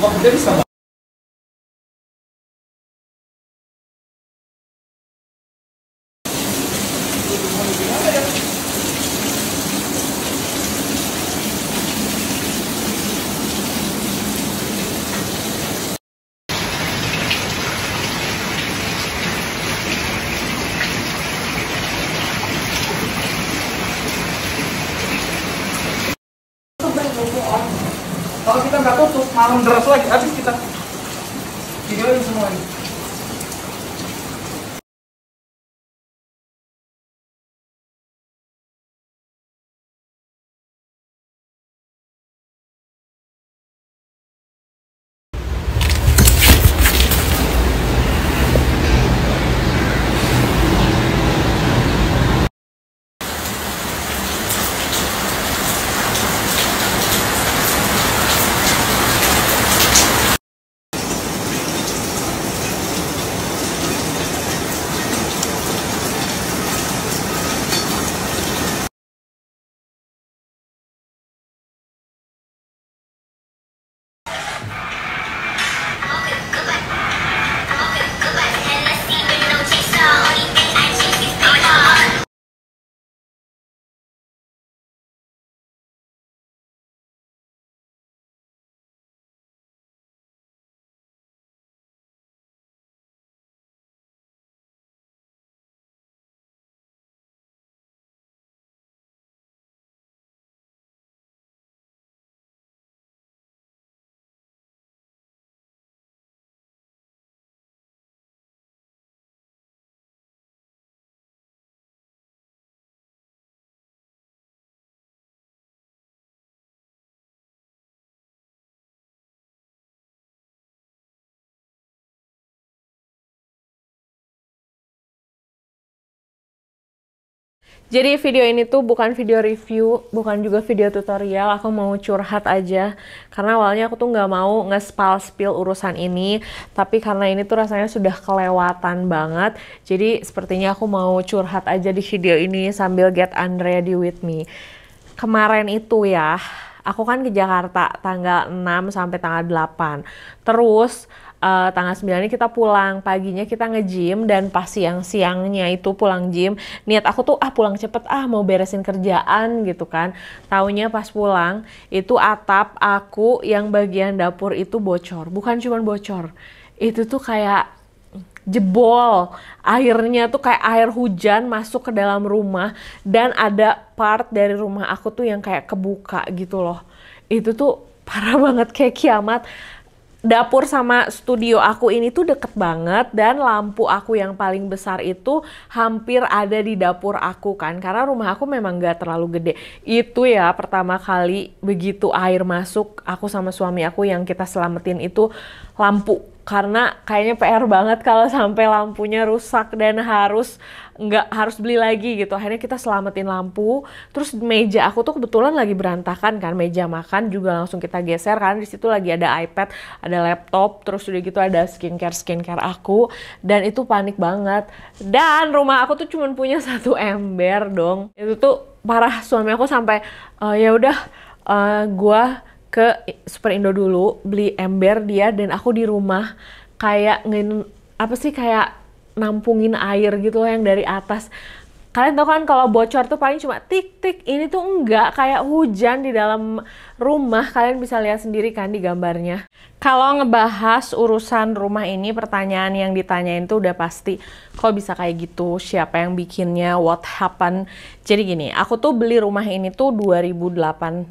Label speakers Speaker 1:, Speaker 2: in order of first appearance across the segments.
Speaker 1: Oh, dia bisa. Kalau kita nggak tutup, malam deras lagi, habis kita videoin semuanya.
Speaker 2: Jadi video ini tuh bukan video review, bukan juga video tutorial, aku mau curhat aja. Karena awalnya aku tuh nggak mau nge-spill urusan ini, tapi karena ini tuh rasanya sudah kelewatan banget. Jadi sepertinya aku mau curhat aja di video ini sambil get Andrea with me. Kemarin itu ya, aku kan ke Jakarta tanggal 6 sampai tanggal 8. Terus tanggal 9 ini kita pulang, paginya kita nge-gym, dan pas siang-siangnya itu pulang gym, niat aku tuh pulang cepet, mau beresin kerjaan gitu kan. Taunya pas pulang, itu atap aku yang bagian dapur itu bocor. Bukan cuma bocor, itu tuh kayak jebol. Airnya tuh kayak air hujan masuk ke dalam rumah, dan ada part dari rumah aku tuh yang kayak kebuka gitu loh. Itu tuh parah banget, kayak kiamat. Dapur sama studio aku ini tuh deket banget, dan lampu aku yang paling besar itu hampir ada di dapur aku kan, karena rumah aku memang gak terlalu gede. Itu ya pertama kali begitu air masuk, aku sama suami aku yang kita selamatin itu lampu. Karena kayaknya PR banget kalau sampai lampunya rusak dan harus beli lagi gitu. Akhirnya kita selamatin lampu. Terus meja aku tuh kebetulan lagi berantakan kan, meja makan juga langsung kita geser karena di situ lagi ada iPad, ada laptop, terus udah gitu ada skincare aku, dan itu panik banget. Dan rumah aku tuh cuma punya satu ember dong. Itu tuh parah, suami aku sampai ya udah gua ke Super Indo dulu beli ember dia, dan aku di rumah kayak kayak nampungin air gitu loh yang dari atas. Kalian tahu kan kalau bocor tuh paling cuma tik-tik, ini tuh enggak, kayak hujan di dalam rumah. Kalian bisa lihat sendiri kan di gambarnya. Kalau ngebahas urusan rumah ini, pertanyaan yang ditanyain tuh udah pasti, kok bisa kayak gitu, siapa yang bikinnya, what happened. Jadi gini, aku tuh beli rumah ini tuh 2017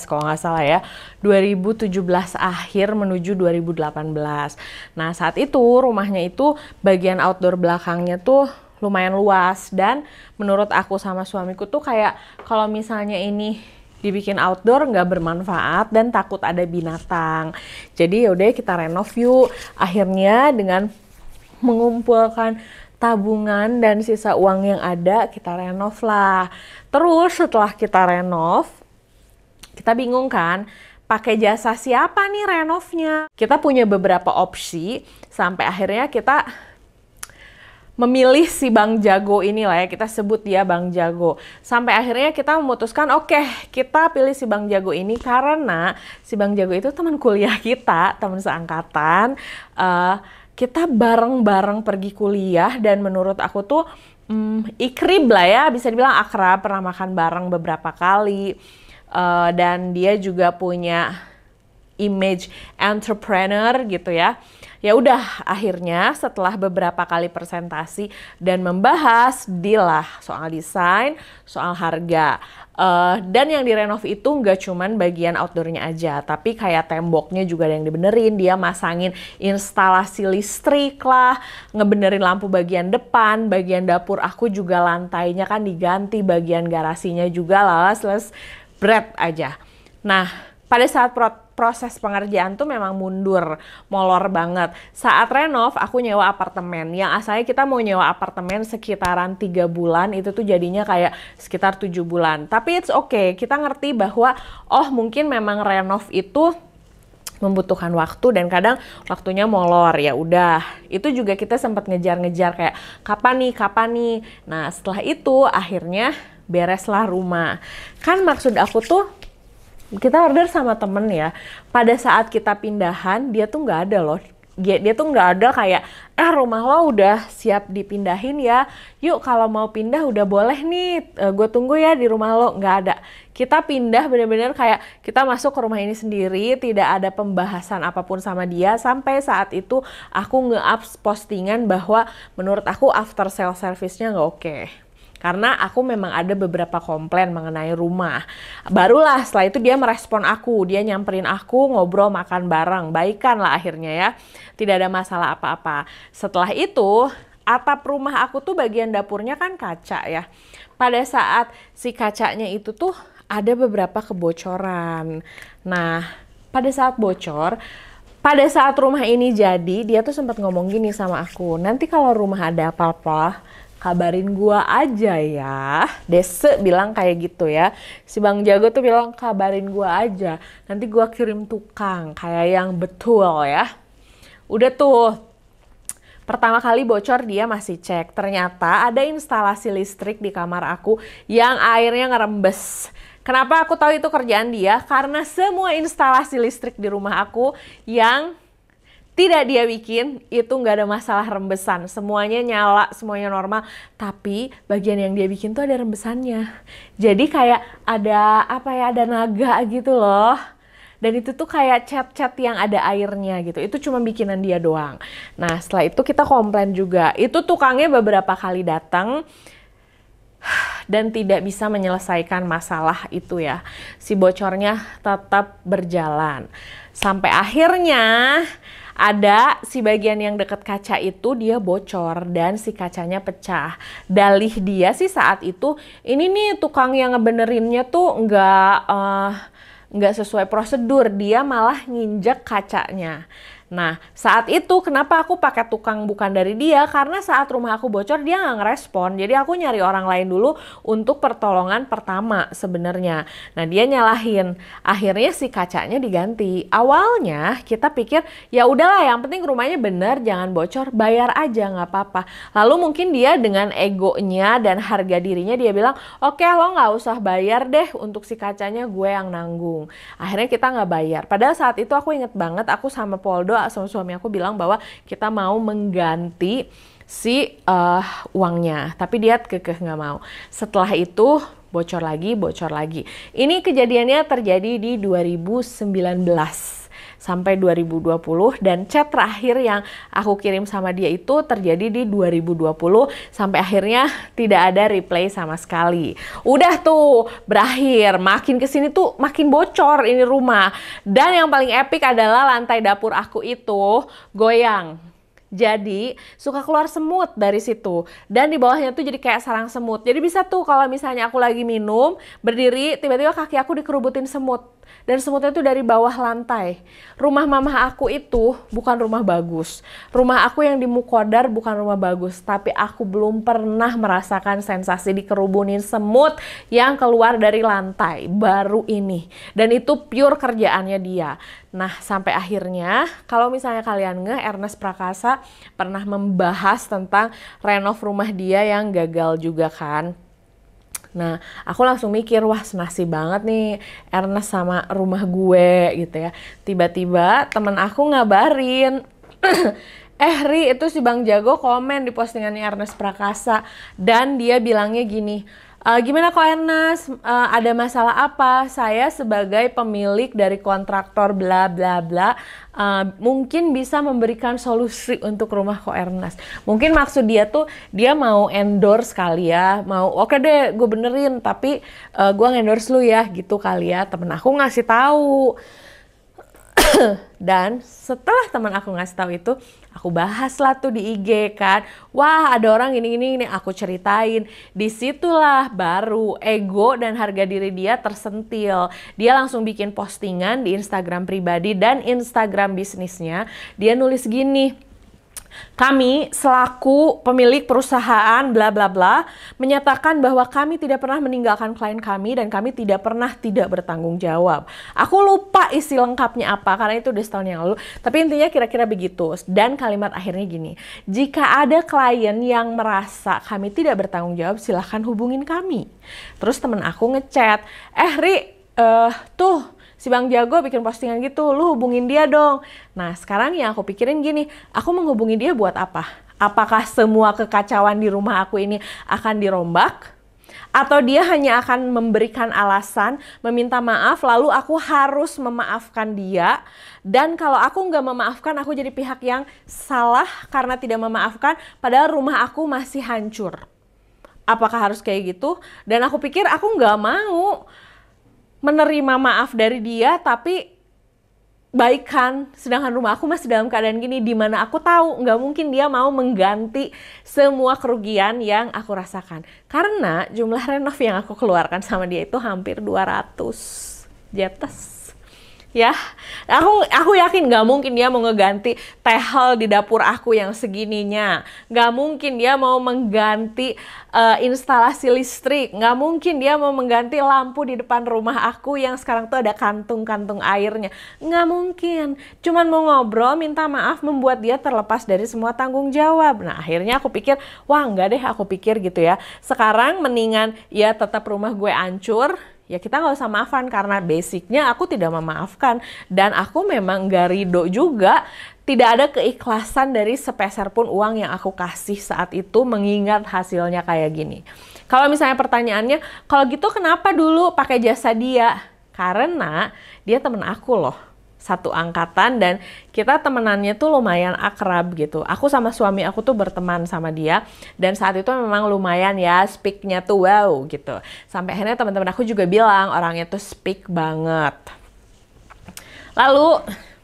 Speaker 2: kalau nggak salah ya, 2017 akhir menuju 2018. Nah saat itu rumahnya itu bagian outdoor belakangnya tuh lumayan luas, dan menurut aku sama suamiku tuh kayak kalau misalnya ini dibikin outdoor nggak bermanfaat dan takut ada binatang. Jadi yaudah kita renov yuk. Akhirnya dengan mengumpulkan tabungan dan sisa uang yang ada, kita renov lah. Terus setelah kita renov, kita bingung kan, pakai jasa siapa nih renovnya? Kita punya beberapa opsi sampai akhirnya kita memilih si Bang Jago inilah ya, kita sebut dia Bang Jago. Sampai akhirnya kita memutuskan oke, kita pilih si Bang Jago ini karena si Bang Jago itu teman kuliah kita, teman seangkatan. Kita bareng-bareng pergi kuliah dan menurut aku tuh ikrib lah ya, bisa dibilang akrab, pernah makan bareng beberapa kali. Dan dia juga punya image entrepreneur gitu ya. Ya udah, akhirnya setelah beberapa kali presentasi dan membahas deal lah soal desain, soal harga. Dan yang direnov itu nggak cuman bagian outdoornya aja, tapi kayak temboknya juga ada yang dibenerin, dia masangin instalasi listrik lah, ngebenerin lampu bagian depan, bagian dapur aku juga lantainya kan diganti, bagian garasinya juga lah, berat aja. Nah, pada saat proses pengerjaan tuh memang mundur, molor banget. Saat renov, aku nyewa apartemen. Yang asalnya kita mau nyewa apartemen sekitaran 3 bulan, itu tuh jadinya kayak sekitar 7 bulan. Tapi it's okay, kita ngerti bahwa oh mungkin memang renov itu membutuhkan waktu dan kadang waktunya molor. Ya udah, itu juga kita sempat ngejar-ngejar kayak kapan nih. Nah, setelah itu akhirnya bereslah rumah. Kan maksud aku tuh kita order sama temen ya, pada saat kita pindahan dia tuh nggak ada loh, dia tuh nggak ada kayak rumah lo udah siap dipindahin ya, yuk kalau mau pindah udah boleh nih, gue tunggu ya di rumah lo. Nggak ada, kita pindah bener-bener kayak kita masuk ke rumah ini sendiri, tidak ada pembahasan apapun sama dia. Sampai saat itu aku nge-up postingan bahwa menurut aku after sale service-nya nggak oke. Karena aku memang ada beberapa komplain mengenai rumah. Barulah setelah itu dia merespon aku, dia nyamperin aku, ngobrol, makan bareng, baikan lah akhirnya ya. Tidak ada masalah apa-apa. Setelah itu, atap rumah aku tuh bagian dapurnya kan kaca ya. Pada saat si kacanya itu tuh ada beberapa kebocoran. Nah, pada saat bocor, pada saat rumah ini jadi, dia tuh sempat ngomong gini sama aku, nanti kalau rumah ada apa-apa, kabarin gua aja ya. Dese bilang kayak gitu ya. Si Bang Jago tuh bilang kabarin gua aja, nanti gua kirim tukang kayak yang betul ya. Udah tuh, pertama kali bocor dia masih cek, ternyata ada instalasi listrik di kamar aku yang airnya ngerembes. Kenapa aku tahu itu kerjaan dia? Karena semua instalasi listrik di rumah aku yang tidak dia bikin, itu nggak ada masalah rembesan. Semuanya nyala, semuanya normal. Tapi bagian yang dia bikin tuh ada rembesannya. Jadi kayak ada apa ya, ada naga gitu loh. Dan itu tuh kayak cat-cat yang ada airnya gitu. Itu cuma bikinan dia doang. Nah setelah itu kita komplain juga. Itu tukangnya beberapa kali datang dan tidak bisa menyelesaikan masalah itu ya. Si bocornya tetap berjalan. Sampai akhirnya ada si bagian yang deket kaca itu dia bocor dan si kacanya pecah. Dalih dia sih saat itu, ini nih tukang yang ngebenerinnya tuh nggak sesuai prosedur, dia malah nginjek kacanya. Nah, saat itu kenapa aku pakai tukang bukan dari dia? Karena saat rumah aku bocor dia nggak ngerespon. Jadi aku nyari orang lain dulu untuk pertolongan pertama sebenarnya. Nah, dia nyalahin. Akhirnya si kacanya diganti. Awalnya kita pikir ya udahlah, yang penting rumahnya bener, jangan bocor, bayar aja nggak apa-apa. Lalu mungkin dia dengan egonya dan harga dirinya dia bilang, oke lo nggak usah bayar deh untuk si kacanya, gue yang nanggung. Akhirnya kita nggak bayar. Padahal saat itu aku inget banget, aku sama Poldo sama suami aku bilang bahwa kita mau mengganti si uangnya, tapi dia kekeh nggak mau. Setelah itu bocor lagi. Ini kejadiannya terjadi di 2019 sampai 2020 dan chat terakhir yang aku kirim sama dia itu terjadi di 2020 sampai akhirnya tidak ada reply sama sekali. Udah tuh berakhir, makin kesini tuh makin bocor ini rumah. Dan yang paling epic adalah lantai dapur aku itu goyang. Jadi suka keluar semut dari situ dan di bawahnya tuh jadi kayak sarang semut. Jadi bisa tuh kalau misalnya aku lagi minum berdiri tiba-tiba kaki aku dikerubutin semut. Dan semutnya itu dari bawah lantai. Rumah mama aku itu bukan rumah bagus. Rumah aku yang di Mukodar bukan rumah bagus. Tapi aku belum pernah merasakan sensasi dikerubunin semut yang keluar dari lantai. Baru ini. Dan itu pure kerjaannya dia. Nah sampai akhirnya kalau misalnya kalian Ernest Prakasa pernah membahas tentang renov rumah dia yang gagal juga kan. Nah, aku langsung mikir, wah senasib banget nih Ernest sama rumah gue gitu ya. Tiba-tiba temen aku ngabarin, Ri, itu si Bang Jago komen di postingannya Ernest Prakasa. Dan dia bilangnya gini, gimana kok Ernest, ada masalah apa? Saya sebagai pemilik dari kontraktor bla bla bla, mungkin bisa memberikan solusi untuk rumah kok Ernest. Mungkin maksud dia tuh, dia mau endorse kali ya, mau oke deh gue benerin, tapi gue endorse lu ya gitu kali ya. Temen aku ngasih tahu. Dan setelah teman aku ngasih tahu itu, aku bahas lah tuh di IG kan. Wah, ada orang ini aku ceritain. Disitulah baru ego dan harga diri dia tersentil. Dia langsung bikin postingan di Instagram pribadi dan Instagram bisnisnya. Dia nulis gini, kami selaku pemilik perusahaan bla bla bla menyatakan bahwa kami tidak pernah meninggalkan klien kami dan kami tidak pernah tidak bertanggung jawab. Aku lupa isi lengkapnya apa karena itu udah setahun yang lalu. Tapi intinya kira-kira begitu. Dan kalimat akhirnya gini, jika ada klien yang merasa kami tidak bertanggung jawab, silahkan hubungin kami. Terus temen aku ngechat, Ri, tuh si Bang Jago bikin postingan gitu, lu hubungin dia dong. Nah sekarang yang aku pikirin gini, aku menghubungi dia buat apa? Apakah semua kekacauan di rumah aku ini akan dirombak? Atau dia hanya akan memberikan alasan, meminta maaf, lalu aku harus memaafkan dia. Dan kalau aku nggak memaafkan, aku jadi pihak yang salah karena tidak memaafkan, padahal rumah aku masih hancur. Apakah harus kayak gitu? Dan aku pikir aku nggak mau menerima maaf dari dia tapi baikan, sedangkan rumah aku masih dalam keadaan gini, dimana aku tahu nggak mungkin dia mau mengganti semua kerugian yang aku rasakan karena jumlah renov yang aku keluarkan sama dia itu hampir 200 jetes. Ya, aku yakin nggak mungkin dia mau ngeganti tehel di dapur aku yang segininya. Nggak mungkin dia mau mengganti instalasi listrik. Nggak mungkin dia mau mengganti lampu di depan rumah aku yang sekarang tuh ada kantung-kantung airnya. Nggak mungkin. Cuman mau ngobrol, minta maaf, membuat dia terlepas dari semua tanggung jawab. Nah, akhirnya aku pikir, wah nggak deh, aku pikir gitu ya. Sekarang mendingan ya tetap rumah gue hancur. Ya kita nggak usah maafkan karena basicnya aku tidak memaafkan dan aku memang nggak ridho juga, tidak ada keikhlasan dari sepeser pun uang yang aku kasih saat itu mengingat hasilnya kayak gini. Kalau misalnya pertanyaannya, kalau gitu kenapa dulu pakai jasa dia? Karena dia temen aku loh, satu angkatan dan kita temenannya tuh lumayan akrab gitu. Aku sama suami aku tuh berteman sama dia dan saat itu memang lumayan ya speak-nya tuh wow gitu. Sampai akhirnya teman-teman aku juga bilang orangnya tuh speak banget. Lalu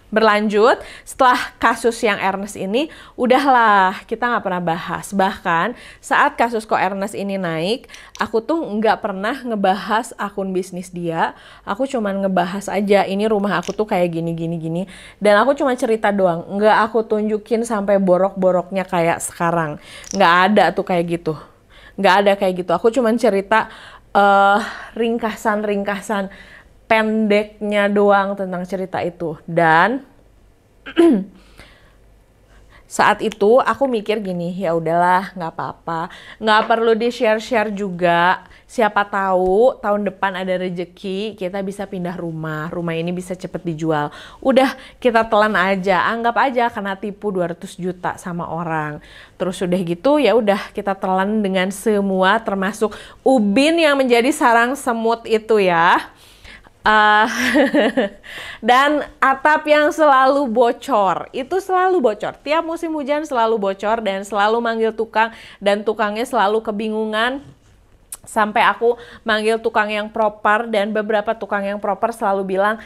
Speaker 2: berlanjut, setelah kasus yang Ernest ini, udahlah kita nggak pernah bahas. Bahkan saat kasus kok Ernest ini naik, aku tuh nggak pernah ngebahas akun bisnis dia. Aku cuman ngebahas aja, ini rumah aku tuh kayak gini. Dan aku cuma cerita doang, nggak aku tunjukin sampai borok-boroknya kayak sekarang. Nggak ada tuh kayak gitu. Nggak ada kayak gitu. Aku cuman cerita ringkasan-ringkasan pendeknya doang tentang cerita itu. Dan saat itu aku mikir gini, ya udahlah nggak apa-apa, nggak perlu di share juga. Siapa tahu tahun depan ada rejeki kita bisa pindah rumah ini bisa cepet dijual. Udah kita telan aja, anggap aja kena tipu 200 juta sama orang. Terus udah gitu ya udah kita telan dengan semua termasuk ubin yang menjadi sarang semut itu ya. Dan atap yang selalu bocor, itu selalu bocor. Tiap musim hujan selalu bocor dan selalu manggil tukang dan tukangnya selalu kebingungan. Sampai aku manggil tukang yang proper dan beberapa tukang yang proper selalu bilang,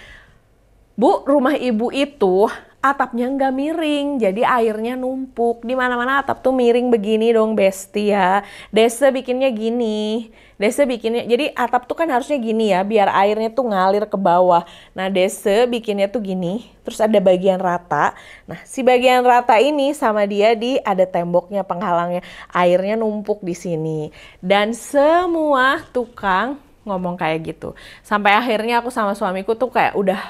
Speaker 2: Bu, rumah ibu itu atapnya nggak miring, jadi airnya numpuk. Di mana-mana atap tuh miring begini dong, Besti ya. Desa bikinnya gini. Desa bikinnya, jadi atap tuh kan harusnya gini ya, biar airnya tuh ngalir ke bawah. Nah, Desa bikinnya tuh gini, terus ada bagian rata. Nah, si bagian rata ini sama dia ada temboknya penghalangnya, airnya numpuk di sini. Dan semua tukang ngomong kayak gitu. Sampai akhirnya aku sama suamiku tuh kayak udah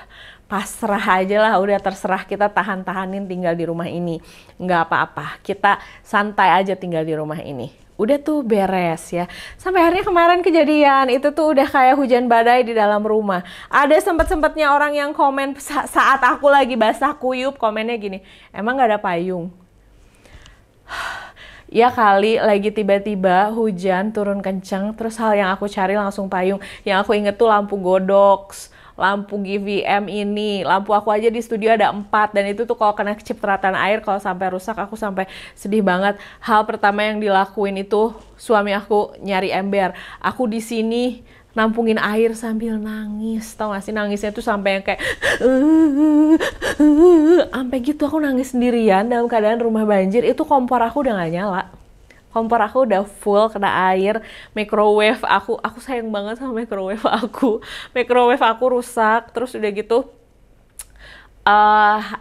Speaker 2: pasrah aja lah, udah terserah, kita tahan-tahanin tinggal di rumah ini. Nggak apa-apa, kita santai aja tinggal di rumah ini. Udah tuh beres ya. Sampai akhirnya kemarin kejadian, itu tuh udah kayak hujan badai di dalam rumah. Ada sempet-sempetnya orang yang komen saat aku lagi basah kuyup, komennya gini, emang nggak ada payung? Ya kali lagi tiba-tiba hujan turun kenceng, terus hal yang aku cari langsung payung. Yang aku inget tuh lampu Godox, lampu GVM ini, lampu aku aja di studio ada 4, dan itu tuh kalau kena kecipratan air, kalau sampai rusak aku sampai sedih banget. Hal pertama yang dilakuin itu suami aku nyari ember. Aku di sini nampungin air sambil nangis, tau gak sih, nangisnya tuh sampai yang kayak sampai gitu, aku nangis sendirian dalam keadaan rumah banjir. Itu kompor aku udah gak nyala, kompor aku udah full kena air, microwave aku sayang banget sama microwave aku rusak, terus udah gitu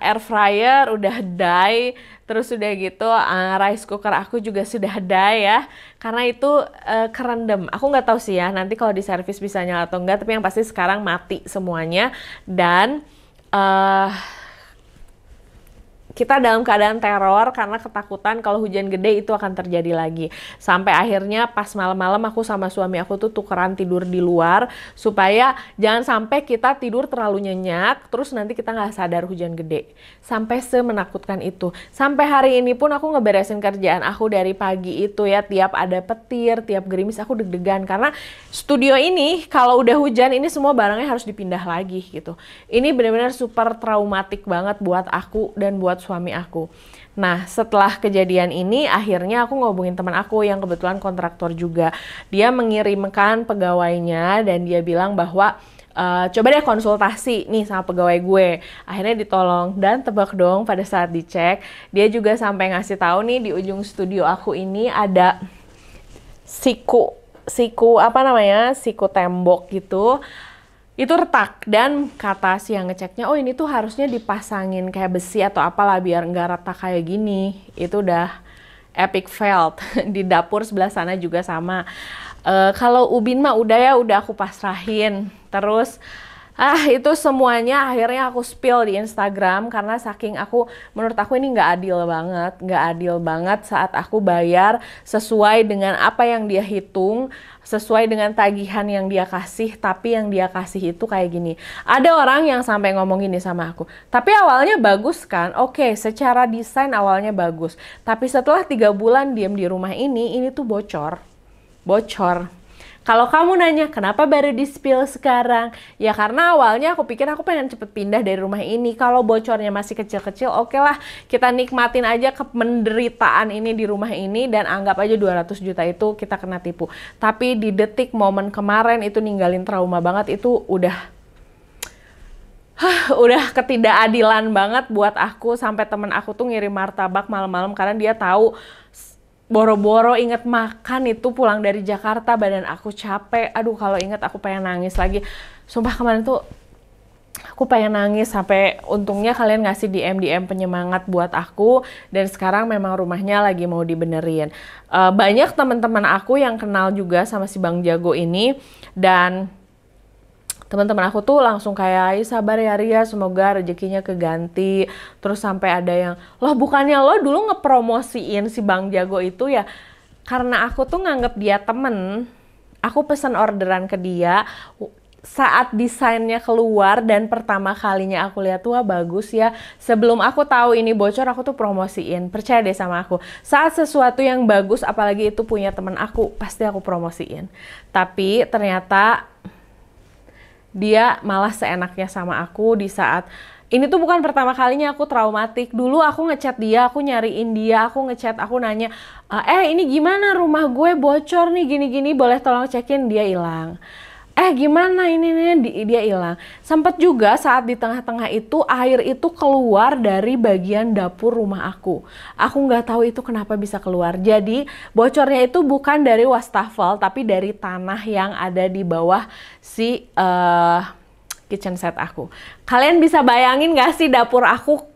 Speaker 2: air fryer udah die, terus udah gitu rice cooker aku juga sudah die ya, karena itu kerendam. Aku nggak tahu sih ya nanti kalau di servis bisa nyala atau enggak, tapi yang pasti sekarang mati semuanya. Dan kita dalam keadaan teror karena ketakutan kalau hujan gede itu akan terjadi lagi. Sampai akhirnya pas malam-malam aku sama suami aku tuh tukeran tidur di luar, supaya jangan sampai kita tidur terlalu nyenyak terus nanti kita nggak sadar hujan gede. Sampai semenakutkan itu. Sampai hari ini pun aku ngeberesin kerjaan aku dari pagi itu ya, tiap ada petir, tiap gerimis aku deg-degan, karena studio ini kalau udah hujan ini semua barangnya harus dipindah lagi gitu. Ini benar-benar super traumatik banget buat aku dan buat suami aku. Nah, setelah kejadian ini akhirnya aku ngobongin teman aku yang kebetulan kontraktor juga. Dia mengirimkan pegawainya dan dia bilang bahwa coba deh konsultasi nih sama pegawai gue. Akhirnya ditolong, dan tebak dong pada saat dicek dia juga sampai ngasih tahu nih, di ujung studio aku ini ada siku apa namanya, siku tembok gitu. Itu retak, dan kata si yang ngeceknya, oh ini tuh harusnya dipasangin kayak besi atau apalah biar nggak retak kayak gini. Itu udah epic failed. Di dapur sebelah sana juga sama. Kalau ubin mah udah aku pasrahin. Terus itu semuanya akhirnya aku spill di Instagram, karena saking menurut aku ini nggak adil banget saat aku bayar sesuai dengan apa yang dia hitung, sesuai dengan tagihan yang dia kasih, tapi yang dia kasih itu kayak gini. Ada orang yang sampai ngomong gini sama aku, tapi awalnya bagus kan, oke, secara desain awalnya bagus, tapi setelah 3 bulan diem di rumah ini tuh bocor. Kalau kamu nanya kenapa baru di-spill sekarang, ya karena awalnya aku pikir aku pengen cepet pindah dari rumah ini. Kalau bocornya masih kecil-kecil, oke lah, kita nikmatin aja penderitaan ini di rumah ini, dan anggap aja 200 juta itu kita kena tipu. Tapi di detik momen kemarin itu ninggalin trauma banget, itu udah ketidakadilan banget buat aku. Sampai temen aku tuh ngirim martabak malam-malam karena dia tahu boro-boro inget makan itu pulang dari Jakarta, badan aku capek. Aduh, kalau inget aku pengen nangis lagi. Sumpah kemarin tuh aku pengen nangis, sampai untungnya kalian ngasih DM penyemangat buat aku, dan sekarang memang rumahnya lagi mau dibenerin. Banyak teman-teman aku yang kenal juga sama si Bang Jago ini, dan teman-teman aku tuh langsung kayak, sabar ya Ria, semoga rezekinya keganti. Terus sampai ada yang, loh bukannya lo dulu ngepromosiin si Bang Jago itu ya? Karena aku tuh nganggep dia temen, aku pesen orderan ke dia. Saat desainnya keluar dan pertama kalinya aku lihat, wah bagus ya. Sebelum aku tahu ini bocor, aku tuh promosiin. Percaya deh sama aku. Saat sesuatu yang bagus, apalagi itu punya temen aku, pasti aku promosiin. Tapi ternyata dia malah seenaknya sama aku di saat ini tuh bukan pertama kalinya aku traumatik. Dulu aku ngechat dia, aku nyariin dia, aku ngechat, aku nanya, ini gimana rumah gue bocor nih gini-gini, boleh tolong cekin, dia hilang. Gimana ini dia hilang. Sempet juga saat di tengah-tengah itu air itu keluar dari bagian dapur rumah aku. Aku nggak tahu itu kenapa bisa keluar. Jadi bocornya itu bukan dari wastafel, tapi dari tanah yang ada di bawah si kitchen set aku. Kalian bisa bayangin nggak sih dapur aku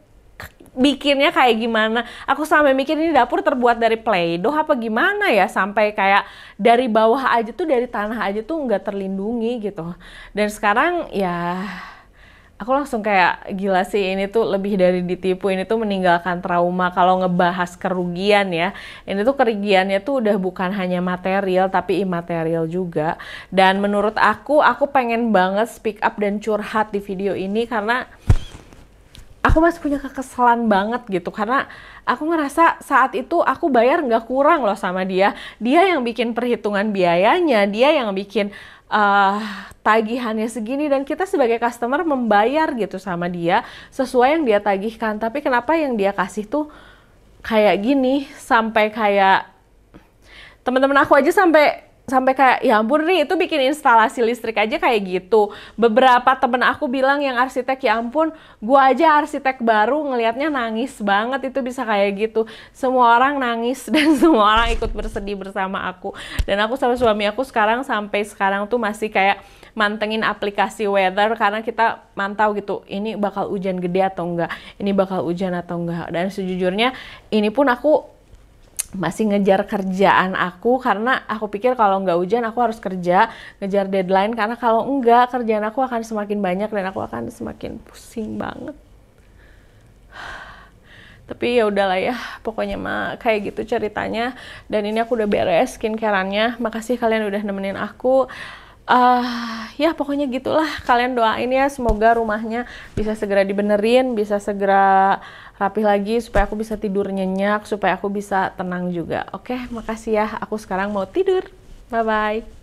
Speaker 2: bikinnya kayak gimana? Aku sampai mikir ini dapur terbuat dari Play-Doh apa gimana ya, sampai kayak dari bawah aja tuh, dari tanah aja tuh nggak terlindungi gitu. Dan sekarang ya aku langsung kayak gila sih, ini tuh lebih dari ditipu, ini tuh meninggalkan trauma. Kalau ngebahas kerugian ya, ini tuh kerugiannya tuh udah bukan hanya material tapi imaterial juga. Dan menurut aku pengen banget speak up dan curhat di video ini karena aku masih punya kekesalan banget gitu, karena aku ngerasa saat itu aku bayar nggak kurang loh sama dia. Dia yang bikin perhitungan biayanya, dia yang bikin tagihannya segini, dan kita sebagai customer membayar gitu sama dia sesuai yang dia tagihkan. Tapi kenapa yang dia kasih tuh kayak gini, sampai kayak teman-teman aku aja sampai kayak ya ampun Ri, itu bikin instalasi listrik aja kayak gitu. Beberapa temen aku bilang yang arsitek, ya ampun gua aja arsitek baru ngelihatnya nangis banget itu bisa kayak gitu. Semua orang nangis dan semua orang ikut bersedih bersama aku. Dan aku sama suami aku sampai sekarang tuh masih kayak mantengin aplikasi weather, karena kita mantau gitu, ini bakal hujan gede atau enggak, ini bakal hujan atau enggak. Dan sejujurnya ini pun aku masih ngejar kerjaan aku, karena aku pikir kalau nggak hujan aku harus kerja, ngejar deadline, karena kalau enggak kerjaan aku akan semakin banyak dan aku akan semakin pusing banget. Tapi ya udahlah ya, pokoknya mah kayak gitu ceritanya. Dan ini aku udah beres skincare-annya. Makasih kalian udah nemenin aku. Ya pokoknya gitulah, kalian doain ya semoga rumahnya bisa segera dibenerin, bisa segera rapih lagi supaya aku bisa tidur nyenyak, supaya aku bisa tenang juga. Oke, makasih ya, aku sekarang mau tidur. Bye bye.